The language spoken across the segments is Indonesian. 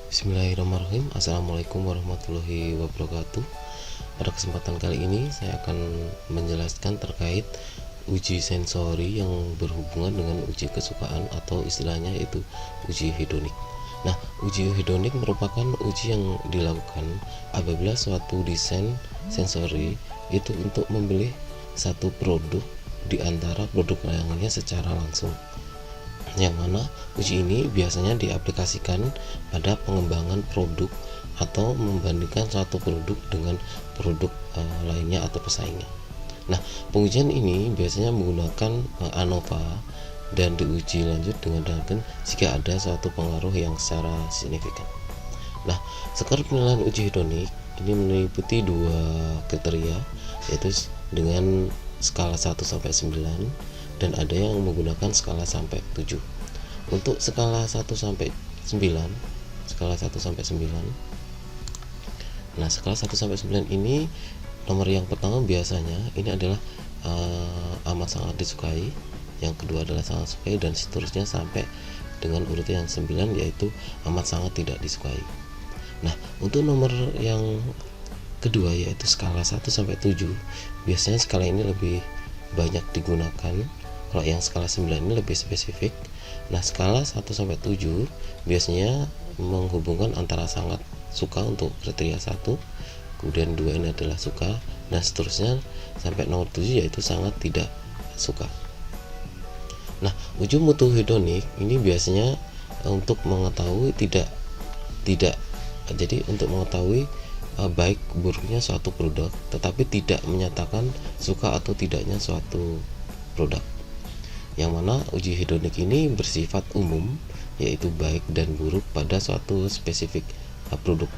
Bismillahirrahmanirrahim. Assalamualaikum warahmatullahi wabarakatuh. Pada kesempatan kali ini saya akan menjelaskan terkait uji sensori yang berhubungan dengan uji kesukaan atau istilahnya itu uji hedonik. Nah, uji hedonik merupakan uji yang dilakukan apabila suatu desain sensori itu untuk membeli satu produk di antara produk lainnya secara langsung, yang mana uji ini biasanya diaplikasikan pada pengembangan produk atau membandingkan suatu produk dengan produk lainnya atau pesaingnya. Nah, pengujian ini biasanya menggunakan ANOVA dan diuji lanjut dengan dalton jika ada suatu pengaruh yang secara signifikan. Nah, skor penilaian uji hedonik ini meliputi dua kriteria, yaitu dengan skala 1 sampai 9 dan ada yang menggunakan skala sampai 7. Untuk skala 1 sampai 9, nah skala 1 sampai 9 ini nomor yang pertama biasanya ini adalah amat sangat disukai, yang kedua adalah sangat sukai, dan seterusnya sampai dengan urutan yang 9 yaitu amat sangat tidak disukai. Nah, untuk nomor yang kedua yaitu skala 1 sampai 7, biasanya skala ini lebih banyak digunakan. Kalau yang skala 9 ini lebih spesifik. Nah, skala 1 sampai 7 biasanya menghubungkan antara sangat suka untuk kriteria 1, kemudian 2 ini adalah suka, dan seterusnya sampai nomor 7 yaitu sangat tidak suka. Nah, uji mutu hedonik ini biasanya untuk mengetahui jadi untuk mengetahui baik buruknya suatu produk, tetapi tidak menyatakan suka atau tidaknya suatu produk. Yang mana uji hedonik ini bersifat umum, yaitu baik dan buruk pada suatu spesifik produk.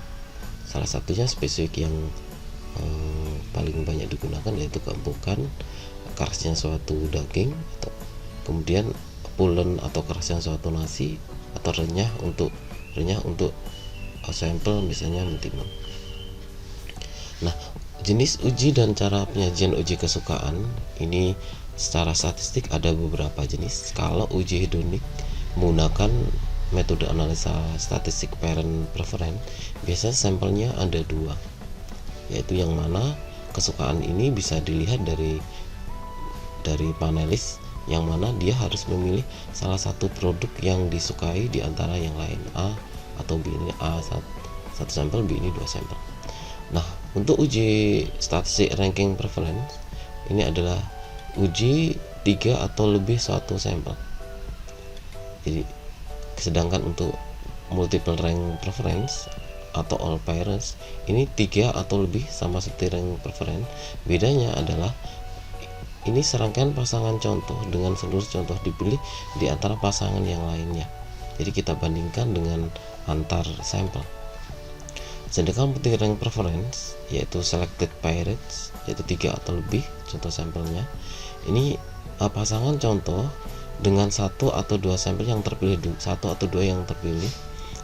Salah satunya spesifik yang paling banyak digunakan yaitu keempukan, kerasnya suatu daging, atau kemudian pulen atau kerasnya suatu nasi, atau renyah untuk sampel misalnya mentimun. Nah, jenis uji dan cara penyajian uji kesukaan ini secara statistik ada beberapa jenis. Kalau uji hedonik menggunakan metode analisa statistik parent preference, biasanya sampelnya ada dua, yaitu yang mana kesukaan ini bisa dilihat dari panelis, yang mana dia harus memilih salah satu produk yang disukai di antara yang lain, A atau B. Ini A satu sampel, B ini 2 sampel. Nah, untuk uji statistik ranking preference ini adalah uji 3 atau lebih suatu sampel. Jadi, sedangkan untuk multiple rank preference atau all pairs ini 3 atau lebih sama seperti rank preference. Bedanya adalah ini serangkaian pasangan contoh dengan seluruh contoh dipilih di antara pasangan yang lainnya. Jadi kita bandingkan dengan antar sampel. Sedangkan multi rank preference yaitu selected pairs yaitu 3 atau lebih contoh sampelnya. Ini pasangan contoh dengan 1 atau 2 sampel yang terpilih, 1 atau 2 yang terpilih.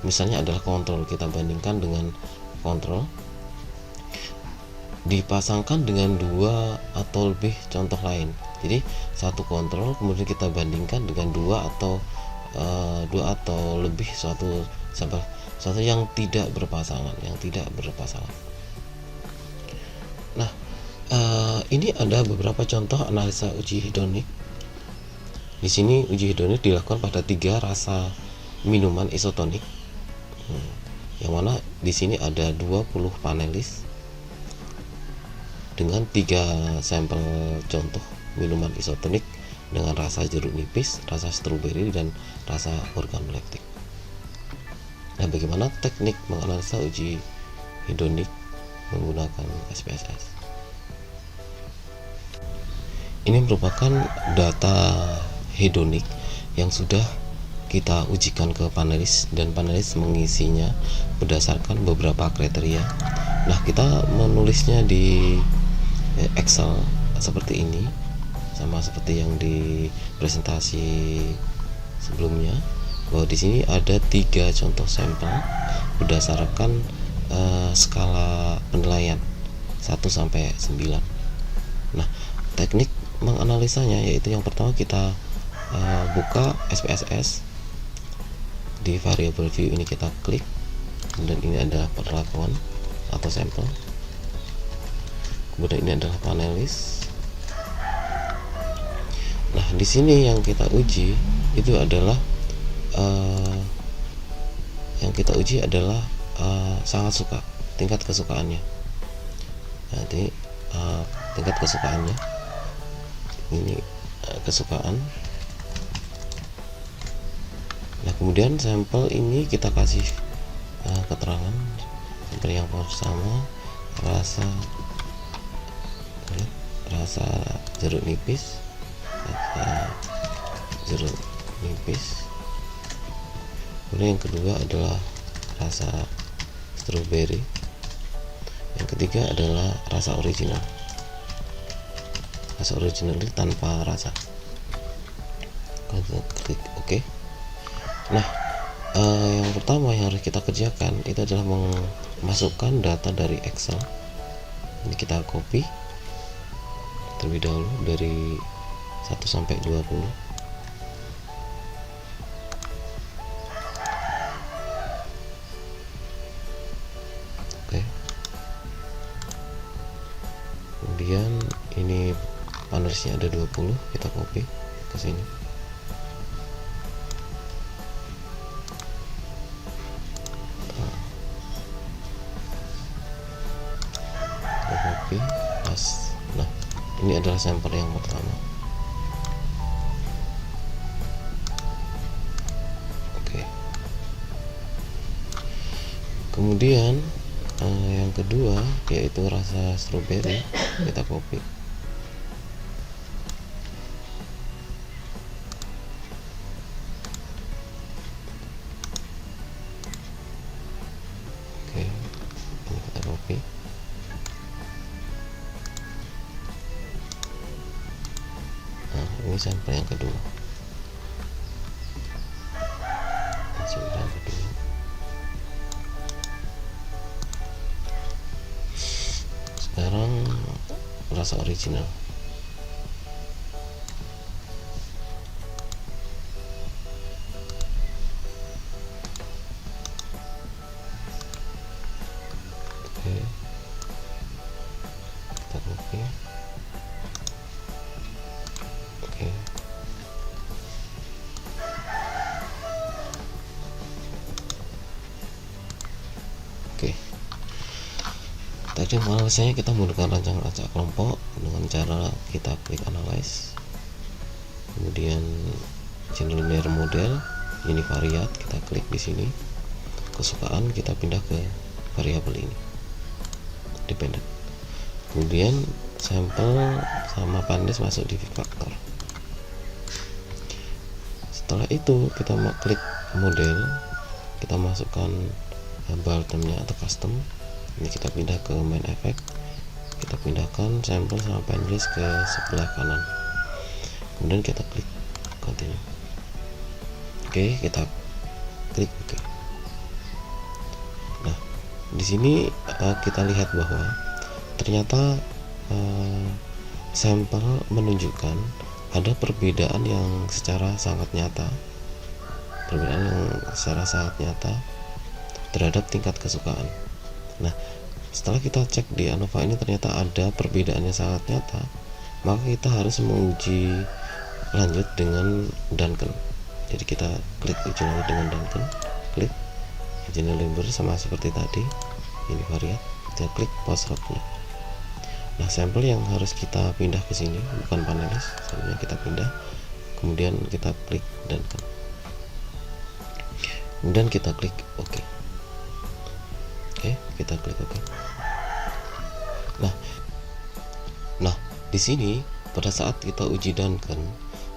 Misalnya adalah kontrol, kita bandingkan dengan kontrol dipasangkan dengan 2 atau lebih contoh lain. Jadi satu kontrol kemudian kita bandingkan dengan 2 atau lebih suatu sampel, suatu yang tidak berpasangan, Nah, ini ada beberapa contoh analisa uji hedonik. Di sini uji hedonik dilakukan pada 3 rasa minuman isotonik. Yang mana di sini ada 20 panelis dengan 3 sampel contoh minuman isotonik dengan rasa jeruk nipis, rasa stroberi, dan rasa organoleptik. Nah, bagaimana teknik menganalisa uji hedonik menggunakan SPSS? Ini merupakan data hedonik yang sudah kita ujikan ke panelis, dan panelis mengisinya berdasarkan beberapa kriteria. Nah, kita menulisnya di Excel seperti ini, sama seperti yang di presentasi sebelumnya, bahwa di sini ada 3 contoh sampel berdasarkan skala penilaian 1 sampai 9. Nah, teknik menganalisanya yaitu yang pertama kita buka SPSS. Di variable view ini kita klik, kemudian ini adalah perlakuan atau sampel, kemudian ini adalah panelis. Nah, di sini yang kita uji itu adalah sangat suka, tingkat kesukaannya. Jadi tingkat kesukaannya ini kesukaan. Nah, kemudian sampel ini kita kasih keterangan seperti yang pertama, rasa jeruk nipis, kemudian yang kedua adalah rasa strawberry, yang ketiga adalah rasa original. Rasa original ini tanpa rasa. Klik OK. Nah, yang pertama yang harus kita kerjakan itu adalah memasukkan data dari Excel. Ini kita copy terlebih dahulu dari 1 sampai 20. Oke. Kemudian ini panelisnya ada 20, kita copy ke sini. Copy, pas. Nah, ini adalah sampel yang pertama. Oke. Kemudian yang kedua yaitu rasa strawberry, kita copy. Oke, ini kita copy. Nah, ini sampel yang kedua. Sampel yang kedua. Sekarang rasa original. Oke, kita copy. Oke. Oke. Tadi analisanya kita menggunakan rancangan acak kelompok dengan cara kita klik analyze, kemudian channel linear model, univariate, kita klik di sini. Kesukaan kita pindah ke variabel ini, dependent. Kemudian sampel sama panelis masuk di factor. Setelah itu kita klik model, kita masukkan bottomnya atau custom. Ini kita pindah ke main effect, kita pindahkan sampel sama panelis ke sebelah kanan, kemudian kita klik continue. Oke, kita klik OK. Nah, di sini kita lihat bahwa ternyata sampel menunjukkan ada perbedaan yang secara sangat nyata, terhadap tingkat kesukaan. Nah, setelah kita cek di ANOVA ini ternyata ada perbedaan yang sangat nyata, maka kita harus menguji lanjut dengan Duncan. Jadi kita klik uji lanjut dengan Duncan, klik general number sama seperti tadi, ini variat, kita klik post lognya. Nah, sampel yang harus kita pindah ke sini bukan panelis, sampelnya kita pindah, kemudian kita klik Duncan, kemudian kita klik OK. Oke, kita klik OK. Nah, di sini pada saat kita uji Duncan,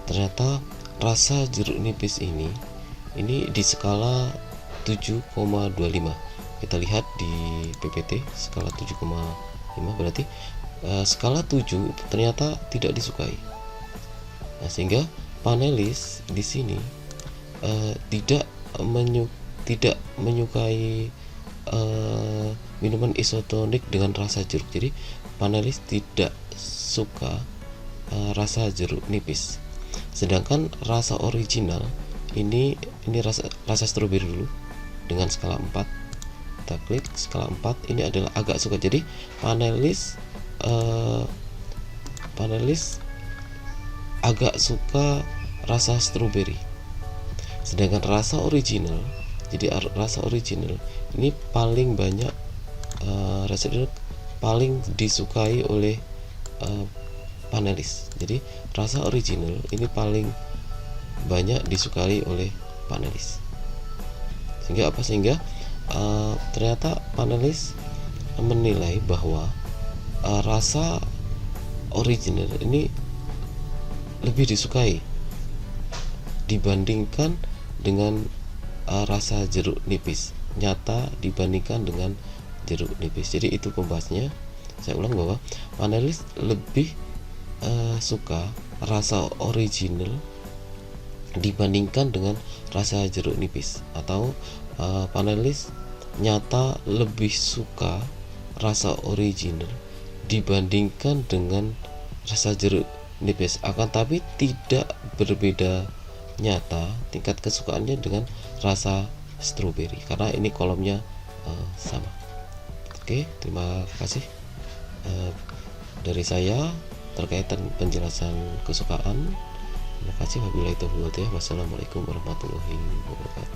ternyata rasa jeruk nipis ini di skala 7,25. Kita lihat di PPT skala 7,5, berarti skala 7 ternyata tidak disukai. Nah, sehingga panelis di sini tidak menyukai minuman isotonik dengan rasa jeruk. Jadi panelis tidak suka rasa jeruk nipis. Sedangkan rasa original ini rasa stroberi dulu dengan skala 4. kita klik skala 4, ini adalah agak suka. Jadi panelis agak suka rasa strawberry, sedangkan rasa original, jadi rasa original ini paling banyak rasa original paling disukai oleh panelis. Jadi rasa original ini paling banyak disukai oleh panelis. Sehingga ternyata panelis menilai bahwa rasa original ini lebih disukai dibandingkan dengan rasa jeruk nipis, nyata dibandingkan dengan jeruk nipis. Jadi itu pembahasnya. Saya ulang bahwa panelis lebih suka rasa original dibandingkan dengan rasa jeruk nipis, atau panelis nyata lebih suka rasa original dibandingkan dengan rasa jeruk nipis, akan tapi tidak berbeda nyata tingkat kesukaannya dengan rasa strawberry, karena ini kolomnya sama. Oke, terima kasih dari saya terkait penjelasan kesukaan. Terima kasih. Wabillahi taufiq wal hidayah. Wassalamualaikum warahmatullahi wabarakatuh.